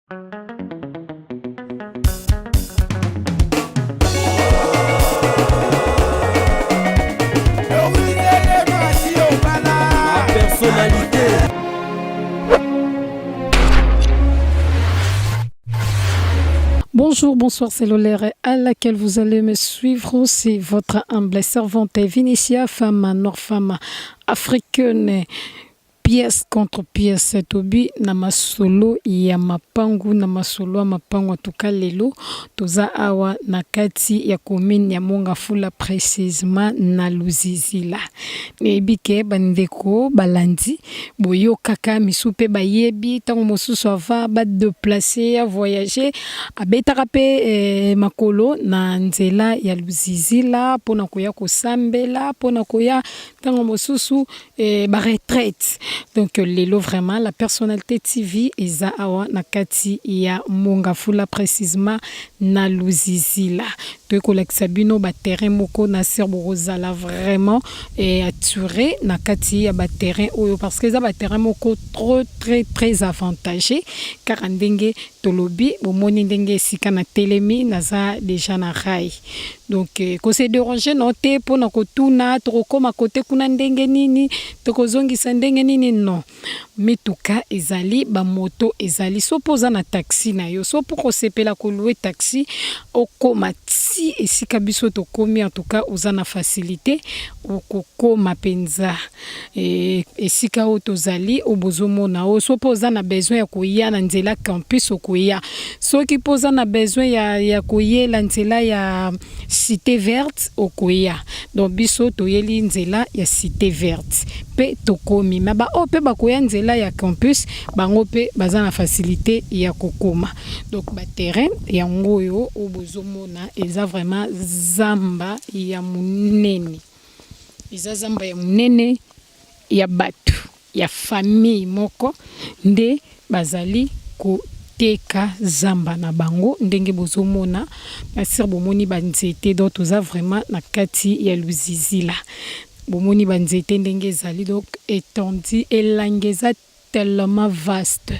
Personnalité. Bonjour, bonsoir, c'est l'horaire à laquelle vous allez me suivre. C'est votre humble servante Vinicia, femme nord, femme africaine. Pièce contre pièce tobi na masolo ya mapangu na masolo ya mapangu atuka lelo toza awa na kati ya commune ya Mongafula précisément na Luzizila nebike bandeko balandi boyo kaka misupe bayebi tango mosusu ava ba déplacer ya voyager abetaka pe makolo na nzela ya Luzizila pona koya kosambela pona koya tango mosusu ba retraite. Donc lelo vraiment la personnalité TV eza awa na kati ya Mongafula précisément na Luzizila. To kolekisa bino ba terrain moko na Serbo Rosala vraiment attiré na kati ya ba terrain oyo parce que za ba terrain moko très avantagé car ndenge tolobi bomoni ndenge sika na telemi naza déjà na rai. Donc ko se déranger noté pona kotuna tokoma côté kuna ndenge nini tokozongisa ndenge nini non mituka ezali ba moto ezali sopoza na taxi na yo so pour sepela ko louer taxi okoma ti esika biso tokomi en tout cas uzana facilité okokoma penza esika otozali obozomona o sopoza na besoin ya koya na nzela campus okoya soki poza na besoin ya koyela nzela ya cité verte okoya donc biso toyeli nzela ya cité verte pe tokomi maba ope bakoya nzela ya campus bango pe baza na facilité ya kokoma donc ba terrain ya ngoyo obozomona eza vraiment zamba ya munene eza zamba ya munene ya batu ya famille moko nde bazali ko teka zamba na bango ndenge bozomona basir bomoni banzete donc toza vraiment na kati ya Luzizila bomoni banzete ndenge ezali donc étendue elangeza tellement vaste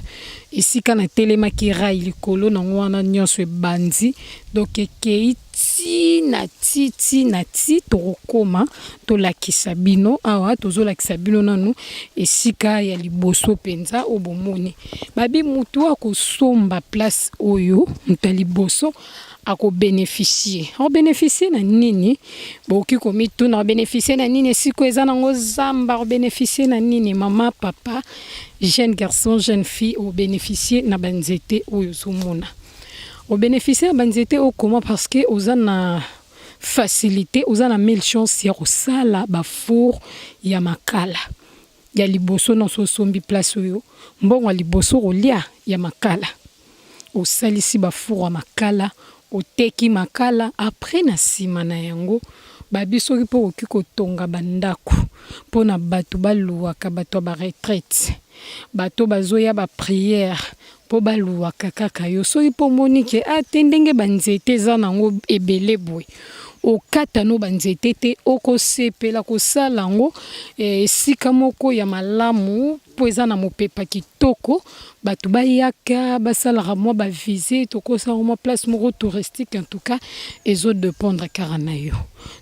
ici quand na telema ki rai likolo na wana nyonso ebandi donc ekei na ti tokoma tolakisa bino awa tozolakisa bino nanu esika ya liboso penza obomoni babi mutu akosomba place oyo mutu liboso ako bénéficier na nini boki komi tout na bénéficier na nini siko eza nango zamba bénéficier na nini mama papa jeune garçon jeune fille au bénéficier na banzete oyo zomona au bénéficier na banzete o comment parce que ozana facilité ozana mille chance ya kosala ba four ya makala ya liboso na so sombi place oyo mbongo liboso kolia ya makala osalisi ba four ya makala oteki makala après na sima na yango babiso ki po oki kotonga bandako pona bato baluwaka bato ba retraite bato bazoya ba prière po baluwaka kaka yo soki po monike atendenge banzete za nango ebele boy okata no banzete te okosepela kosala ngo esika moko ya malamu po eza na mopepa kitoko bato bayaka basalaka mwa bavise tokosala mwa place moko touristique en tout cas ezo dépendre kaka na yo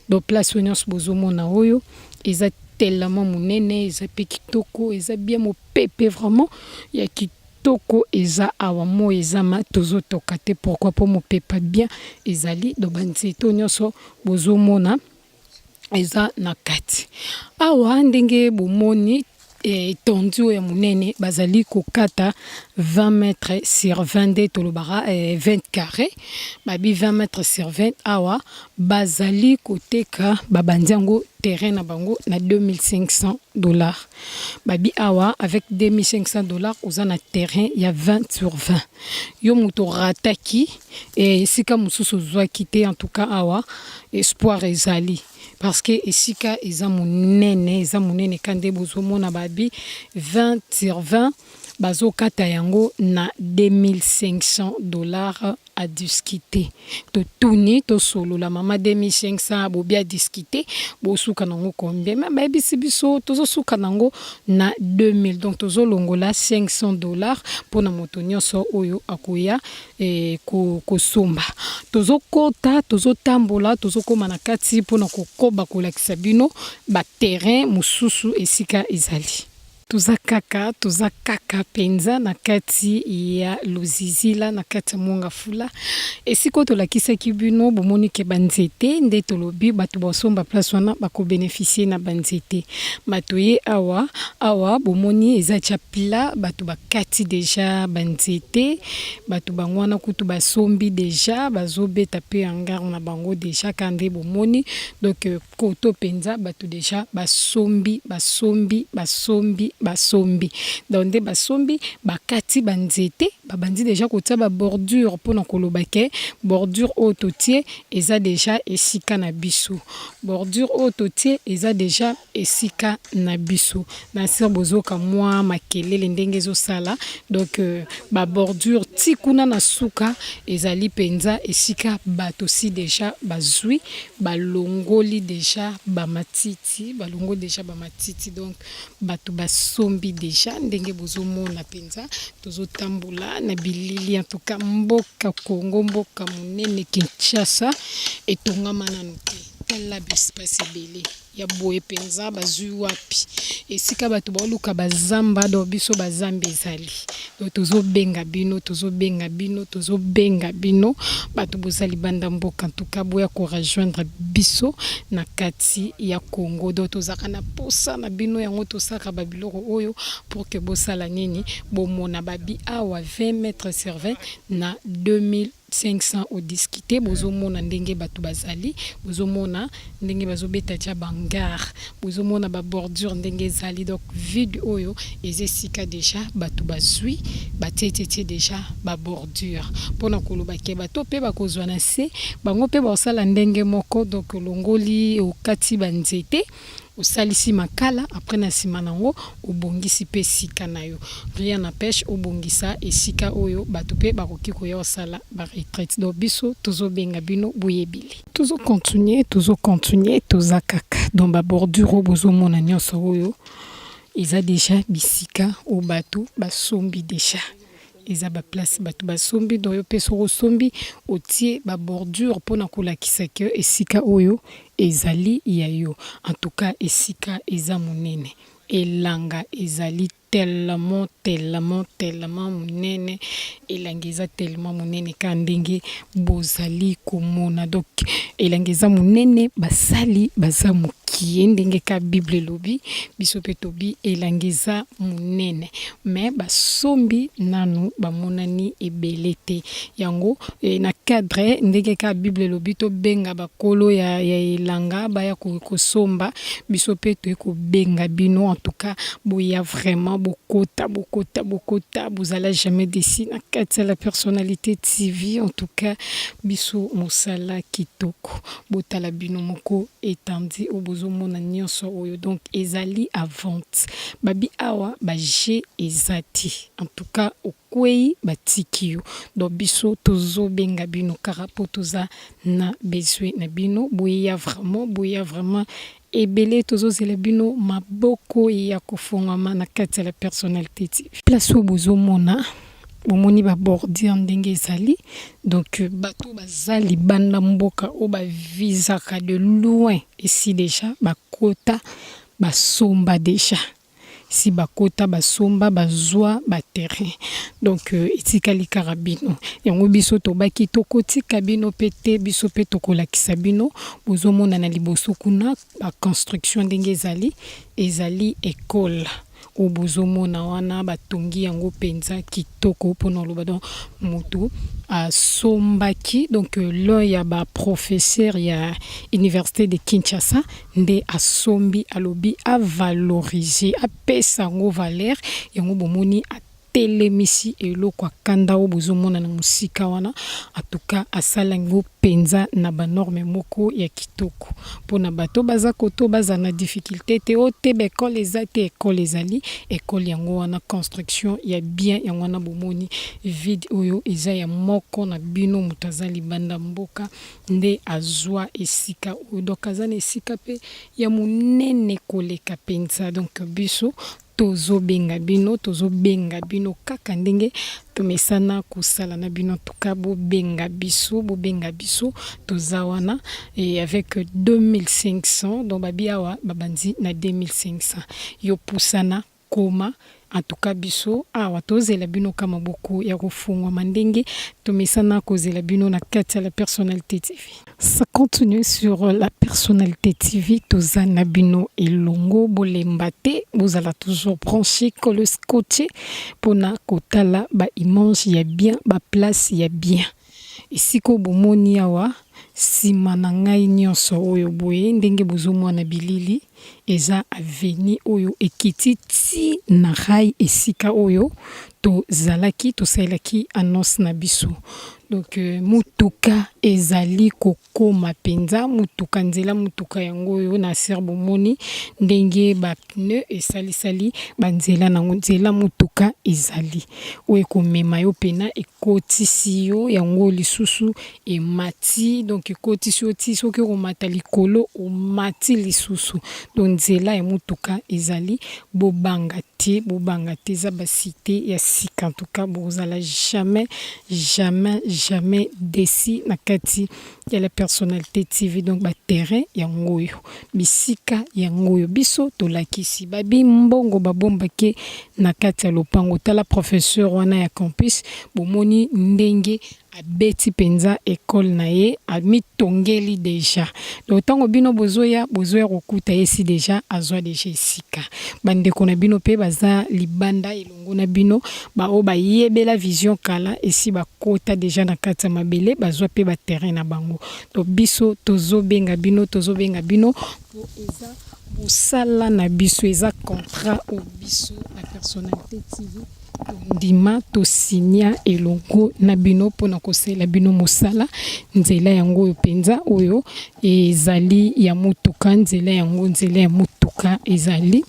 donc place nyonso bozomona oyo eza tellement munene eza pe kitoko eza bien mopepe vraiment ya kitoko eza awa mo eza ma tozotoka te pourquoi po mopepa bien ezali do banzete nyonso bozomona eza na kati awa ndenge bomoni étendue ya munene bazali kokata 20 mètres sur 20 tolobara 20 carrés babi 20 mètres sur 20 awa bazali koteka babandiango terrain na bango na $2500 babi awa avec $2500 oza na terrain ya 20 sur 20 yo muto rataki sika mususu zwaki te en tout cas awa espoir ezali parce que esika eza munene kande bozomona babi 20 sur 20 bazokata yango na 2500 dollars à discuter. To tuni to solo la mama 2500 bobi à discuter bo suka nango combien mais bisi biso tozo suka nango na 2000 donc tozo longola 500 dollars pour na moto nyonso oyo akoya ko somba tozo kota tozo tambola tozo koma na kati pour na kokoba kolakisa bino ba terrain mususu esika ezali. Toza kaka penza na kati ya Luzizila na kati monga fula esiko tolakisaki bino bomoni ke banzete nde tolobi bato basomba place wana bako bénéficier na banzete matoye awa bomoni eza chapila bato bakati deja banzete bato bangwana kutu basombi deja bazobeta pe hangar na bango deja kande bomoni donc koto penza bato deja basombi donde basombi bakati banzete babandi deja kotia ba bordure pona kolobake bordure ototie eza deja esika na biso bordure ototie eza deja esika na biso na sir bozoka mwa makelele ndenge zo sala donc ba bordure tikuna na suka ezali penza esika bato si deja bazui balongoli deja ba matiti donc bato basombi deja ndenge bozomona penza tozotambola na bilili en tout cas mboka Congo mboka monene Kinshasa etongama nanu te tala espace ebele ya boye penza bazui wapi esika bato baluka bazamba do biso bazambe ezali tozobenga bino bato bozali banda mboka en tout cas boya ko rejoindre biso na kati ya Congo do tozaka na posa na bino yango tosaka babiloko oyo pour que bosala nini bomona babi awa 20 mètres sur 20 na 2500 au discuter bozomona ndenge bato bazali bozomona ndenge bazobeta tia bangar bozomona ba bordure ndenge ezali donc vide oyo ezesika deja bato bazui batete deja ba bordure pona koloba ke bato pe bakozwa na se bango pe basala ndenge moko donc longoli okati banzete osalisi makala après na sima nango obongisi pe sika na yo rien n'empêche obongisa esika oyo bato pe bakoki koya osala ba retraite do biso tozobenga bino boyebili tozo continuer tozakaka donc ba bordure bozomona nyonso oyo eza deja bisika o bato basombi deja eza ba place bato basombi do yo peso osombi otie ba bordure pona kolakisa ke esika oyo ezali ya yo en tout cas esika eza monene elanga ezali tellement monene elanga eza tellement monene ka ndenge bozali komona donc elanga eza monene basali baza mokie ndenge ka bible lobi biso pe tobi elanga eza monene mais basombi nanu bamonani ebele te yango na cadre ndenge ka bible lobi to benga bakolo ya elanga baya kosomba biso pe to ekobenga bino en tout cas boya vraiment bokota vous allez jamais décider na kati la personnalité TV en tout cas biso mosala kitoko botala bino moko etandi obozomona nyonso oyo donc ezali à vente babi awa ba G ezati en tout cas okwei batikio donc biso tozobenga bino karapo toza na besoin na bino boya vraiment ebele tozozela bino maboko ya kofongama na kati ya la personnalité TV place où bozomona bomoni ba bordure ndenge ezali donc bato bazali banda mboka o ba visaka de loin ici déjà bakota basomba déjà si bakota basomba bazwa ba terrain donc etikali karabino yango biso tobaki tokotika bino pete biso pe tokolakisa bino bozomona na liboso kuna ba construction ndenge ezali école obozomona wana batongi yango penza kitoko pona loba donc moto asombaki donc l'un ya ba professeur ya université de Kinshasa nde asombi alobi a valoriser a pesa ngo valeur yango bomoni telemisi eloko akanda o bozomona na musika wana atuka asalango penza na banorme moko ya kitoko pona bato baza koto baza na difficulté te o te bekole ezate ekole ezali ekole yango wana construction ya bien yango wana bomoni vide oyo eza ya moko na bino mutaza libanda mboka nde azwa esika oyo donc aza na esika pe ya munene koleka penza donc biso tozo benga bino kaka ndenge tomesana kusala na bino tuka bo benga biso toza wana et avec 2500 donc babiawa babandi na 2500 yo pusana koma en tout cas biso awa tozela bino kama boko ya kofungwa mandenge tomesana kozela bino na kati ya la personnalité TV. Ça continue sur la personnalité TV toza na bino elongo bolembate vous allez toujours brancher le scotché pona kotala ba image ya bien ba place ya bien isiko bomoni awa sima na ngai nyonso oyo boye ndenge bozomona bilili eza aveni oyo ekiti ti na rai esika oyo to zalaki to sailaki annonce na biso donc mutuka ezali kokoma penza mutuka nzela mutuka yango oyo na serbo moni ndenge ba pneu esalisali banzela na nzela mutuka ezali oyo komema yo pena ekotisi yo yango lisusu emati donc ekotisi yo ti soki komata likolo omati lisusu donc nzela ya mutuka ezali bobanga te za basite ya sika en tout cas bozala jamais déci na kati ya la personnalité TV donc ba terrain yango yo bisika yango yo biso tolakisi babi mbongo babombake na kati ya lopango tala professeur wana ya campus bomoni ndenge abeti penza école na ye amitongeli déjà donc tango bino bozoya kokuta esi déjà azwa déjà esika bandeko na bino pe baza libanda elongo na bino ba o ba yebela vision kala esi bakota déjà na kati ya mabele bazwa pe ba terrain na bango donc biso tozobenga bino po eza bosala na biso eza contrat o biso la personnalité TV ndima to signa elongo na bino pona kosela bino mosala nzela yango oyo penza oyo ezali ya mutuka nzela ya mutuka ezali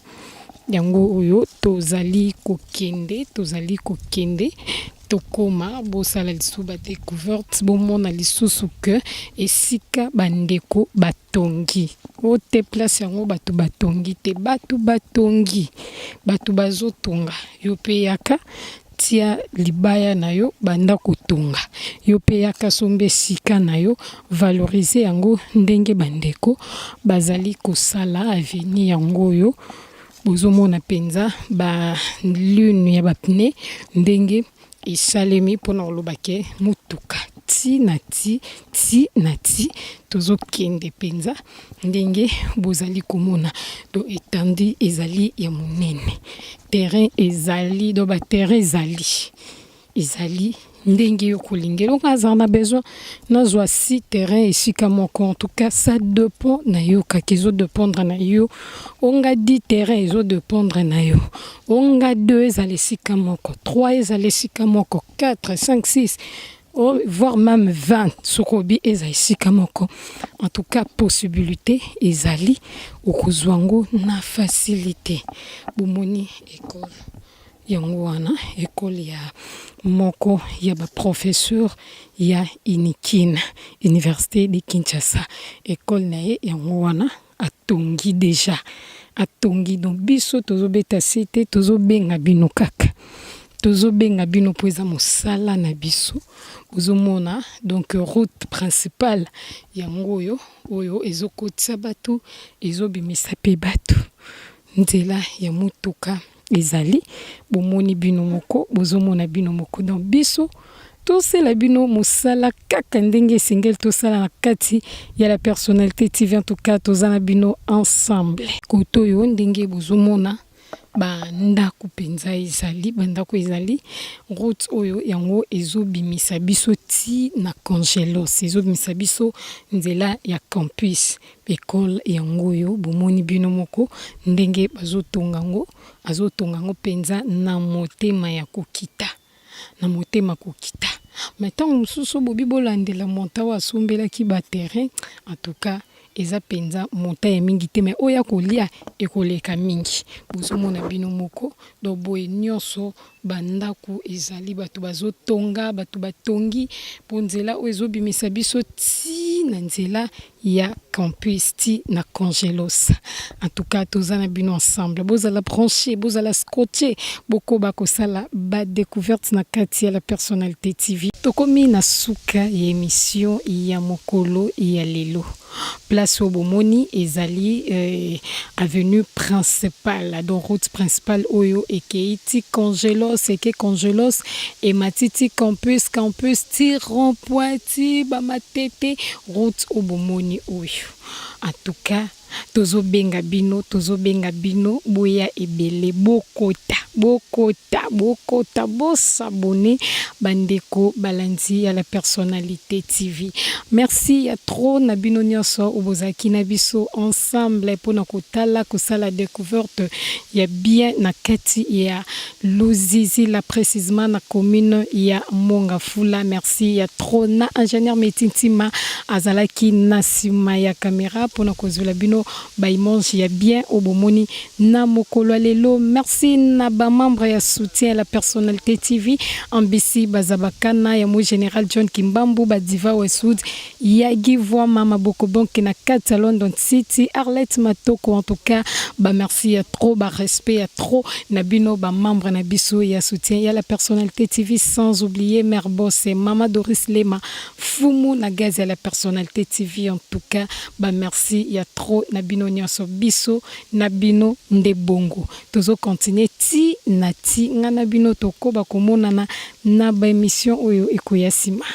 yango oyo tozali kokende tokoma bosala lisuba découverte bomona lisusu que esika bandeko batongi ote place yango batu batongi te batu bazotonga yo pe yaka tia libaya na yo banda kotonga yo pe yaka sombe sika na yo valoriser yango ndenge bandeko bazali kosala avenir yango yo bozomona penza ba lune ya bapne ndenge isalemi pona olobake mutuka ti na ti tozokende penza ndenge bozali komona do etandi ezali ya monene terrain ezali do ba terrain ezali ndenge yo kolingela okaza na besoin nazwa si terrain esika moko en tout cas ça dépend na yo kakizo dépendre na yo onga 10 terrain ezo dépendre na yo onga 2 ezali sika moko 3 ezali sika moko 4 5 6 voire même 20 sokobi ezali sika moko en tout cas possibilité ezali okozwango na facilité bomoni école yango wana école ya moko ya ba professeur ya Inikina Université de Kinshasa école na ye yango wana atongi déjà donc biso tozobeta site tozobenga bino kaka tozobenga bino po eza mosala na biso ozomona donc route principale yango oyo ezokotisa bato ezobimisa pe bato nzela ya mutuka ezali bomoni bino moko bozomona bino moko donc biso tosala bino mosala kaka ndenge single tosala na kati ya la personnalité TV en tout cas tozana bino ensemble koto yo ndenge bozomona bandako penza ezali bandako ezali route oyo yango ezobimisa biso ti na Congelos ezobimisa biso nzela ya campus école yango oyo bomoni bino moko ndenge bazotonga ngo azotonga ngo penza na motema ya kokita na motema kokita maintenant mosusu bobi bolandela monta wa sombelaki ba terrain en tout cas eza penza monta ya mingi te mais oya kolia ekoleka mingi bozomona bino moko do boye nyonso bandako ezali bato bazotonga bato batongi po nzela oyo ezobimisa biso ti na nzela ya campus ti na Congelos en tout cas toza na bino ensemble bozala branché bozala scotché bokoba kosala ba découverte na kati ya la personnalité TV tokomi na suka ya émission ya mokolo ya lelo place au bomoni ezali avenue principale donc route principale oyo ekeiti Congelos eke Congelos et matiti campus ti rond-point ti bamatete route au bomoni oyo en tout cas tozo benga bino boya ebele bokota bosabone bandeko balandi ya la personnalité TV merci ya trop na bino nyonso obozaki na biso ensemble pona kotala kosala découverte ya bien na kati ya Luzizi la précisément na commune ya Mongafula merci ya trop na ingénieur Metintima azalaki na sima ya caméra pona kozula bino image ya bien obomoni na mokolo lelo merci na ba membre ya soutien à la personnalité TV ambisi bazabakana ya mo général John Kimbambu badiva Westwood yagi voix mama boko bonke na kati London City Arlette Matoko en tout cas merci ya trop respect ya trop na bino ba membre na biso ya soutien ya la personnalité TV sans oublier Mère Boss et Mama Doris Lema Fumu na gaz ya la personnalité TV en tout cas merci ya trop na bino nyonso biso na bino nde bongo tozo continuer ti nga na bino tokoba komonana na ba émission oyo ekoya sima.